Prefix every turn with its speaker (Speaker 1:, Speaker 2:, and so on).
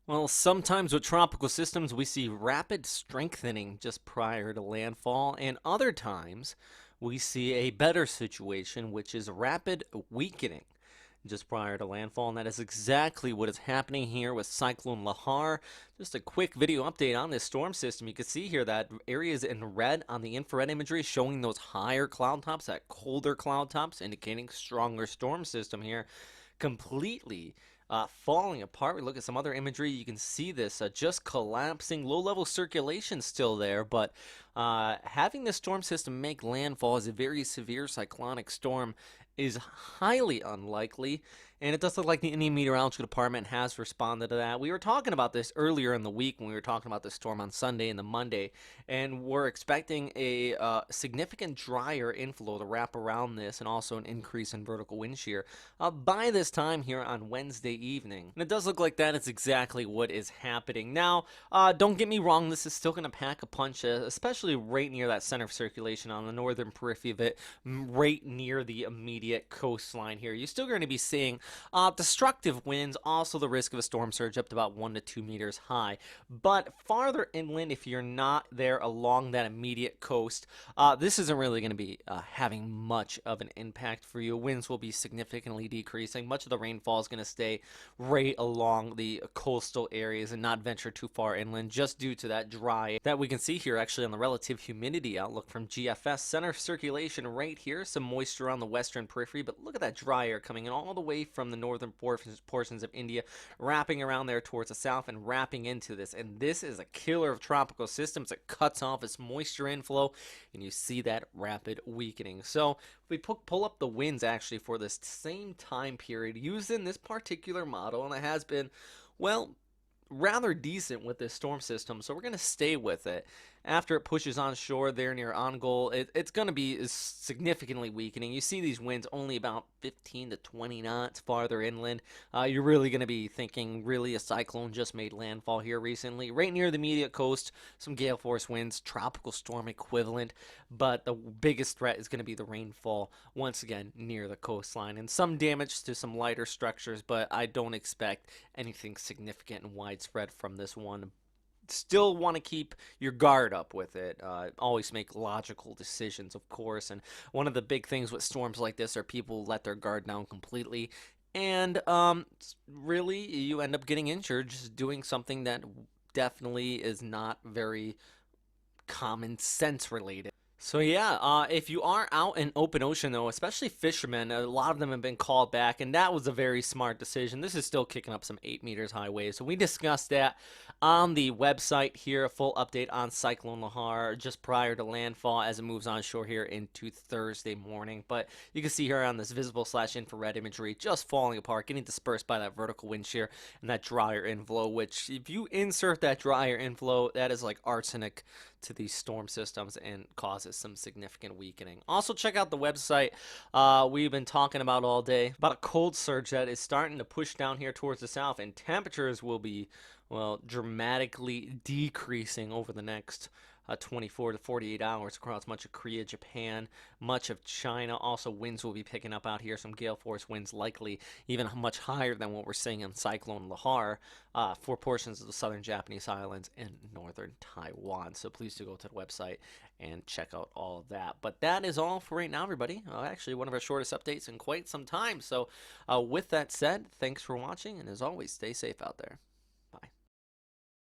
Speaker 1: Well, sometimes with tropical systems, we see rapid strengthening just prior to landfall, and other times we see a better situation, which is rapid weakening just prior to landfall. And that is exactly what is happening here with Cyclone Lehar. Just a quick video update on this storm system. You can see here that areas in red on the infrared imagery showing those higher cloud tops, that colder cloud tops, indicating stronger storm system here, completely falling apart. We look at some other imagery. You can see this just collapsing. Low-level circulation still there, but having this storm system make landfall as a very severe cyclonic storm is highly unlikely, and it does look like the Indian Meteorological Department has responded to that. We were talking about this earlier in the week when we were talking about the storm on Sunday and the Monday, and we're expecting a significant drier inflow to wrap around this, and also an increase in vertical wind shear by this time here on Wednesday evening. And it does look like that is exactly what is happening. Now, don't get me wrong, this is still going to pack a punch, especially right near that center of circulation on the northern periphery of it, right near the immediate coastline here. You're still going to be seeing destructive winds, also the risk of a storm surge up to about 1 to 2 meters high. But farther inland, if you're not there along that immediate coast, this isn't really going to be having much of an impact for you. Winds will be significantly decreasing. Much of the rainfall is going to stay right along the coastal areas and not venture too far inland, just due to that dry that we can see here actually on the relative humidity outlook from GFS. Center circulation right here, some moisture on the western periphery, but look at that dry air coming in all the way from the northern portions of India, wrapping around there towards the south and wrapping into this. And this is a killer of tropical systems. It cuts off its moisture inflow, and you see that rapid weakening. So if we pull up the winds actually for this same time period using this particular model, and it has been, well, rather decent with this storm system, so we're going to stay with it. After it pushes on shore there near Ongole, it's going to be significantly weakening. You see these winds only about 15 to 20 knots farther inland. You're really going to be thinking really a cyclone just made landfall here recently. Right near the immediate coast, some gale force winds, tropical storm equivalent, but the biggest threat is going to be the rainfall once again near the coastline. And some damage to some lighter structures, but I don't expect anything significant and widespread from this one. Still want to keep your guard up with it. Always make logical decisions, of course. And one of the big things with storms like this are people let their guard down completely. And really, you end up getting injured just doing something that definitely is not very common sense related. So yeah, if you are out in open ocean though, especially fishermen, a lot of them have been called back, and that was a very smart decision. This is still kicking up some 8 meters high waves, so we discussed that on the website here. A full update on Cyclone Lehar just prior to landfall as it moves on shore here into Thursday morning. But you can see here on this visible / infrared imagery just falling apart, getting dispersed by that vertical wind shear and that drier inflow, which if you insert that drier inflow, that is like arsenic to these storm systems and causes some significant weakening. Also, check out the website we've been talking about all day about a cold surge that is starting to push down here towards the south, and temperatures will be, well, dramatically decreasing over the next 24 to 48 hours across much of Korea, Japan, much of China. Also, winds will be picking up out here. Some gale force winds likely even much higher than what we're seeing in Cyclone Lehar for portions of the southern Japanese islands and northern Taiwan. So please do go to the website and check out all of that. But that is all for right now, everybody. Actually, one of our shortest updates in quite some time. So with that said, thanks for watching, and as always, stay safe out there.